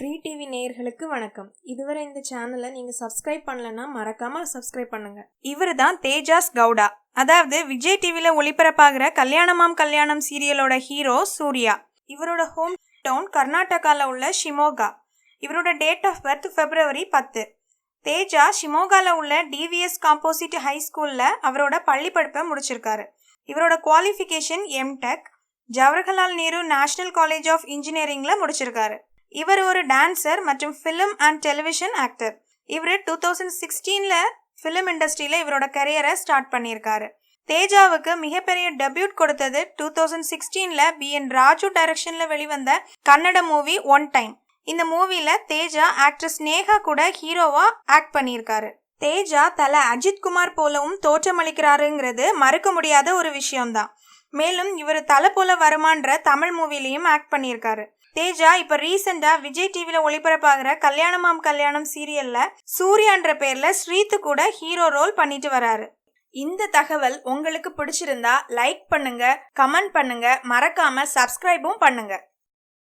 Free TV நேயர்களுக்கு வணக்கம். இதுவரை இந்த சேனலை நீங்க சப்ஸ்கிரைப் பண்ணலன்னா மறக்காம சப்ஸ்கிரைப் பண்ணுங்க. இவர் தான் தேஜாஸ் கவுடா. அதாவது விஜய் டிவில ஒளிபரப்பாகிற கல்யாணமாம் கல்யாணம் சீரியலோட ஹீரோ சூர்யா. இவரோட ஹோம் டவுன் கர்நாடகால உள்ள ஷிமோகா. இவரோட date of birth February 10. Teja ஷிமோகால உள்ள டிவிஎஸ் காம்போசிட் ஹை ஸ்கூல்ல அவரோட பள்ளி படிப்பை முடிச்சிருக்காரு. இவரோட qualification M Tech Jawaharlal Nehru national college of இன்ஜினியரிங்ல முடிச்சிருக்காரு. இவர் ஒரு டான்சர் மற்றும் ஃபிலிம் அண்ட் டெலிவிஷன் ஆக்டர். இவர் 2016ல ஃபிலிம் இண்டஸ்ட்ரியில இவரோட கரியரை ஸ்டார்ட் பண்ணியிருக்காரு. தேஜாவுக்கு மிகப்பெரிய டெபியூட் கொடுத்தது 2016ல BN ராஜு டைரக்ஷன்ல வெளிவந்த கன்னட மூவி ஒன் டைம். இந்த மூவில தேஜா ஆக்ட்ரஸ் நேஹா கூட ஹீரோவா ஆக்ட் பண்ணியிருக்காரு. தேஜா தல அஜித் குமார் போலவும் தோற்றமளிக்கிறாருங்கிறது மறுக்க முடியாத ஒரு விஷயம்தான். மேலும் இவர் தலை போல வருமான்ற தமிழ் மூவிலையும் ஆக்ட் பண்ணியிருக்காரு. தேஜா இப்ப ரீசெண்டா விஜய் டிவில ஒளிபரப்பாகிற கல்யாணமாம் கல்யாணம் சீரியல்ல சூர்யான்ற பேர்ல ஸ்ரீத்து கூட ஹீரோ ரோல் பண்ணிட்டு வராரு. இந்த தகவல் உங்களுக்கு பிடிச்சிருந்தா லைக் பண்ணுங்க, கமெண்ட் பண்ணுங்க, மறக்காம சப்ஸ்கிரைபும் பண்ணுங்க.